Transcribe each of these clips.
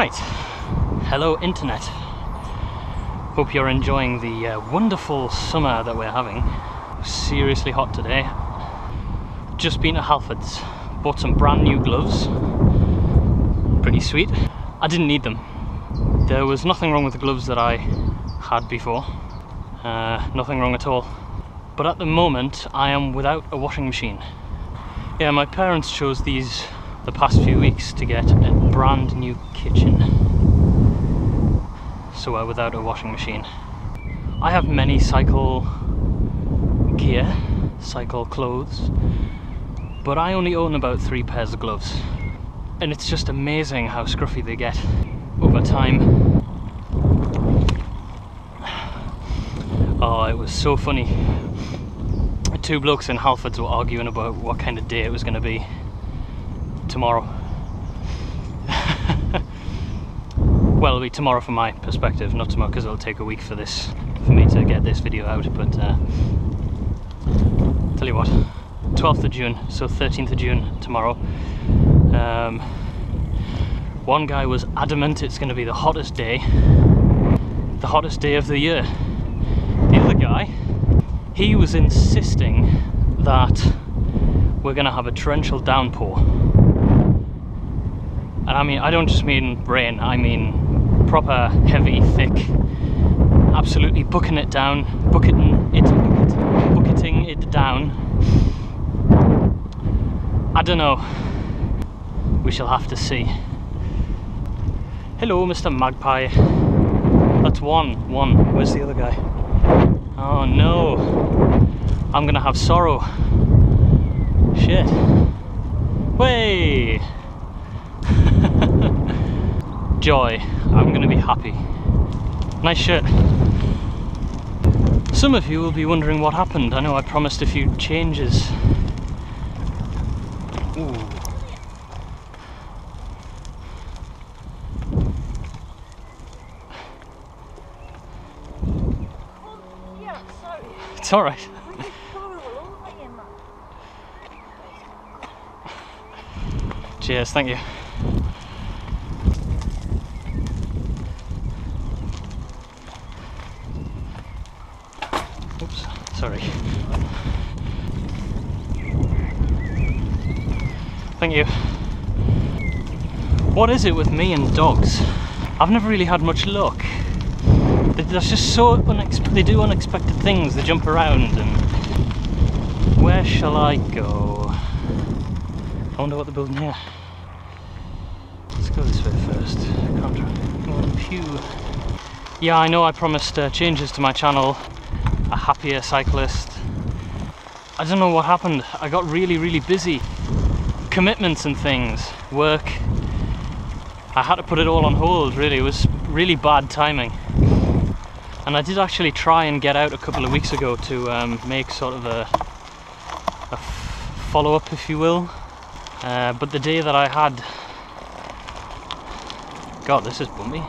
Right, hello internet. Hope you're enjoying the wonderful summer that we're having. Seriously hot today. Just been to Halfords, bought some brand new gloves. Pretty sweet. I didn't need them. There was nothing wrong with the gloves that I had before. Nothing wrong at all. But at the moment I am without a washing machine. Yeah, my parents chose these the past few weeks to get a brand new kitchen. So we're without a washing machine. I have many cycle gear, cycle clothes, but I only own about 3 pairs of gloves. And it's just amazing how scruffy they get over time. Oh, it was so funny. 2 blokes in Halfords were arguing about what kind of day it was going to be tomorrow. Well, it'll be tomorrow from my perspective, not tomorrow because it'll take a week for me to get this video out, but tell you what, 12th of June, so 13th of June tomorrow. One guy was adamant it's going to be the hottest day of the year. The other guy, he was insisting that we're going to have a torrential downpour. And I mean, I don't just mean rain, I mean proper heavy, thick, absolutely bucketing it down. I don't know. We shall have to see. Hello, Mr. Magpie. That's one. Where's the other guy? Oh no. I'm gonna have sorrow. Shit. Way. Joy. I'm gonna be happy. Nice shirt. Some of you will be wondering what happened. I know I promised a few changes. Ooh. It's alright. Cheers, thank you. Oops, sorry. Thank you. What is it with me and dogs? I've never really had much luck. They're just so they do unexpected things, they jump around and... Where shall I go? I wonder what they're building here. Let's go this way first. Pew. Yeah, I know I promised changes to my channel. A happier cyclist. I don't know what happened. I got really busy. Commitments and things. Work. I had to put it all on hold, really. It was really bad timing. And I did actually try and get out a couple of weeks ago to make sort of a follow-up, if you will. But the day that I had... God, this is bumpy.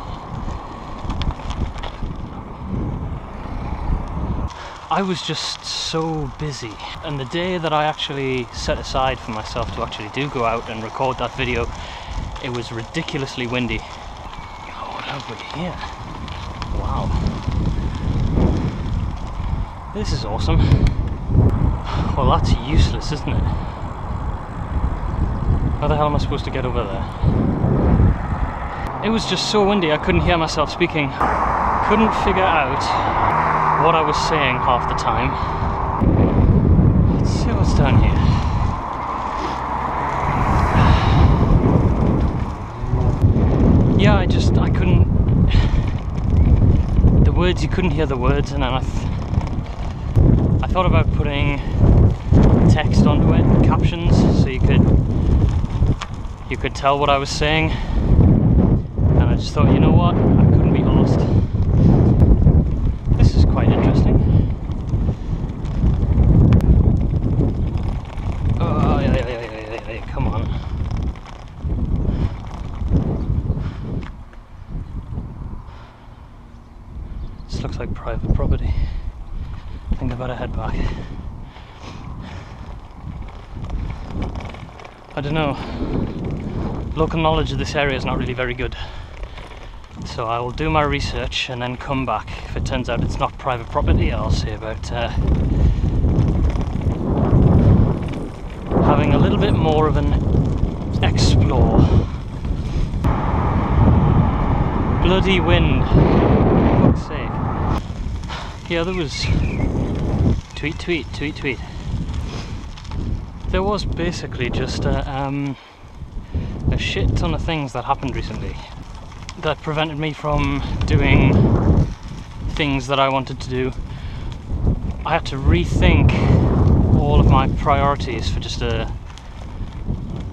I was just so busy. And the day that I actually set aside for myself to actually go out and record that video, it was ridiculously windy. Oh, what have we here? Wow. This is awesome. Well, that's useless, isn't it? How the hell am I supposed to get over there? It was just so windy I couldn't hear myself speaking. Couldn't figure out what I was saying half the time. Let's see what's down here. Yeah, I couldn't... The words, you couldn't hear the words, and then I thought about putting text onto it, captions, so you could tell what I was saying. And I just thought, you know what, I couldn't be arsed. This is quite interesting. Oh, yeah, come on. This looks like private property. I think I better head back. I don't know. Local knowledge of this area is not really very good. So I will do my research and then come back. If it turns out it's not private property, I'll see about having a little bit more of an explore. Bloody wind, for fuck's sake. Yeah, there was tweet, tweet, tweet, tweet. There was basically just a shit ton of things that happened recently that prevented me from doing things that I wanted to do. I had to rethink all of my priorities for just a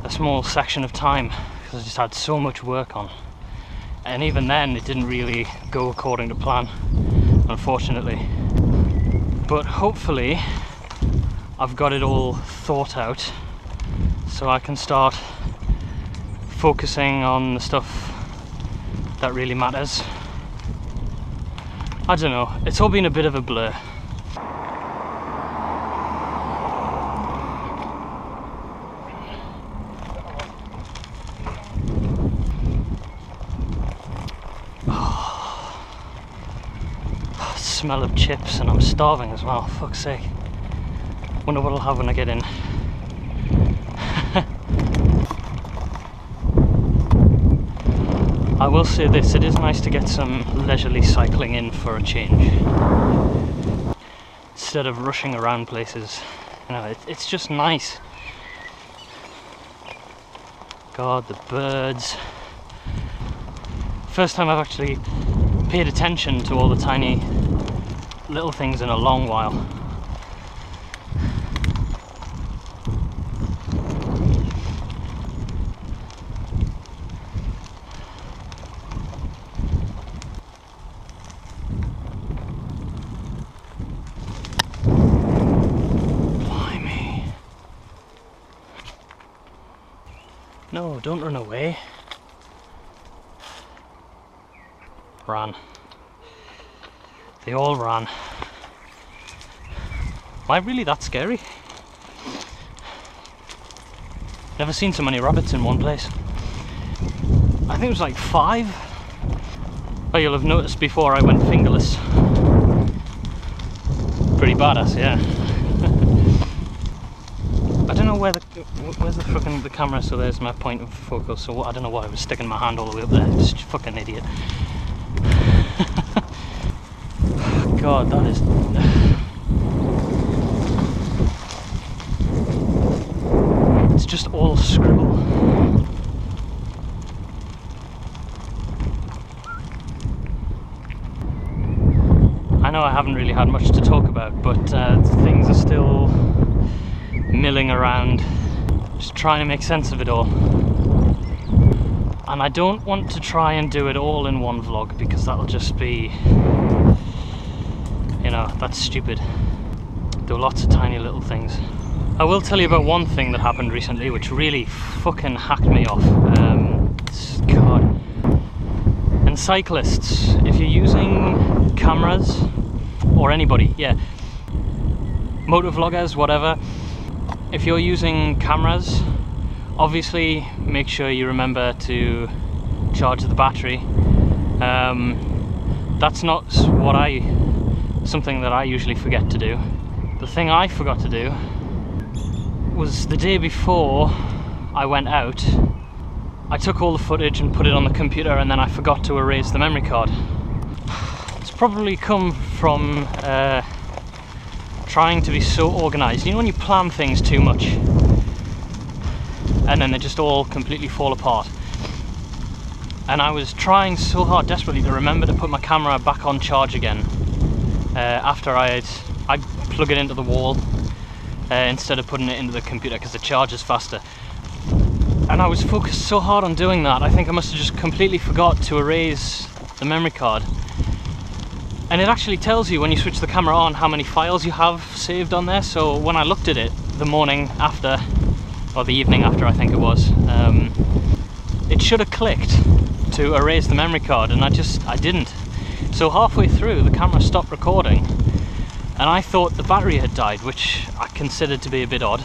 small section of time because I just had so much work on, and even then it didn't really go according to plan, unfortunately. But hopefully I've got it all thought out so I can start focusing on the stuff that really matters. I don't know, it's all been a bit of a blur. Smell of chips, and I'm starving as well, fuck's sake. Wonder what I'll have when I get in. I will say this, it is nice to get some leisurely cycling in for a change. Instead of rushing around places. You know, it's just nice. God, the birds. First time I've actually paid attention to all the tiny little things in a long while. No, don't run away. Ran. They all ran. Am I really that scary? Never seen so many rabbits in one place. I think it was like 5. Oh, you'll have noticed before I went fingerless. Pretty badass, yeah. I don't know where's the fucking the camera, so there's my point of focus, so I don't know why I was sticking my hand all the way up there, just a fucking idiot. God, that is... It's just all scribble. I know I haven't really had much to talk about, but things are still milling around, just trying to make sense of it all. And I don't want to try and do it all in one vlog, because that'll just be, you know, that's stupid. There were lots of tiny little things. I will tell you about one thing that happened recently which really fucking hacked me off. God. And cyclists, if you're using cameras, or anybody, yeah, motovloggers, whatever, if you're using cameras, obviously make sure you remember to charge the battery. That's not something that I usually forget to do. The thing I forgot to do was the day before I went out, I took all the footage and put it on the computer, and then I forgot to erase the memory card. It's probably come from trying to be so organised. You know when you plan things too much and then they just all completely fall apart? And I was trying so hard, desperately, to remember to put my camera back on charge again after I'd plug it into the wall instead of putting it into the computer, because the charge is faster. And I was focused so hard on doing that, I think I must have just completely forgot to erase the memory card. And it actually tells you when you switch the camera on how many files you have saved on there. So when I looked at it the morning after, or the evening after I think it was, it should have clicked to erase the memory card, and I didn't. So halfway through the camera stopped recording, and I thought the battery had died, which I considered to be a bit odd,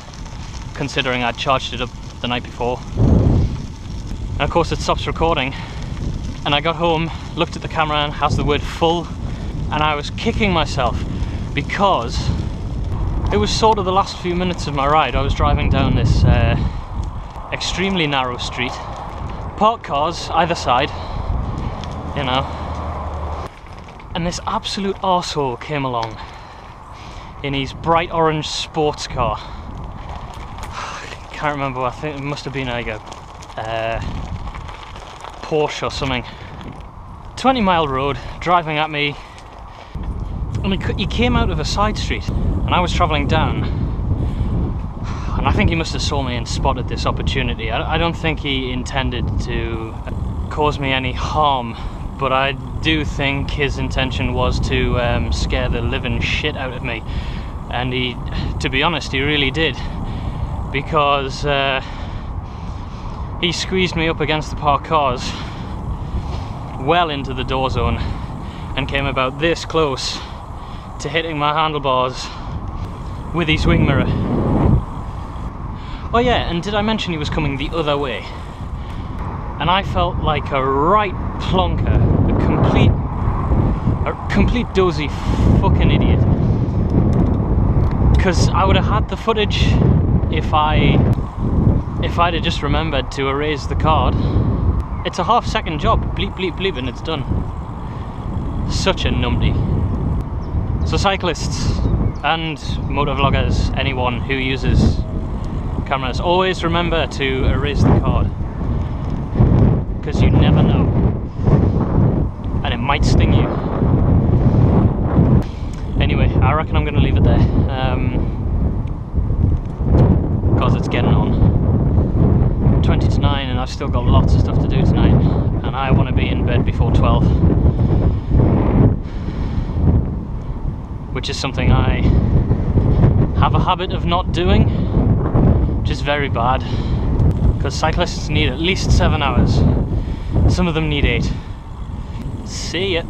considering I'd charged it up the night before. And of course it stops recording, And I got home, looked at the camera and has the word full, and I was kicking myself because it was sort of the last few minutes of my ride. I was driving down this extremely narrow street, parked cars either side, you know, and this absolute arsehole came along in his bright orange sports car. Can't remember, I think it must have been like a Porsche or something. 20-mile road, driving at me, and he came out of a side street, and I was travelling down, and I think he must have saw me and spotted this opportunity. I don't think he intended to cause me any harm, but I do think his intention was to scare the living shit out of me, and he, to be honest, he really did, because he squeezed me up against the parked cars well into the door zone and came about this close to hitting my handlebars with his wing mirror. Oh yeah, and did I mention he was coming the other way? And I felt like a right plonker, a complete dozy fucking idiot. Because I would have had the footage if I'd have just remembered to erase the card. It's a half-second job, bleep bleep bleep, and it's done. Such a numpty. So cyclists and motovloggers, anyone who uses cameras, always remember to erase the card, because you never know, and it might sting you. Anyway, I reckon I'm going to leave it there, because it's getting on 20 to 9 and I've still got lots of stuff to do tonight, and I want to be in bed before 12, which is something I have a habit of not doing, which is very bad, because cyclists need at least 7 hours. Some of them need 8. See ya.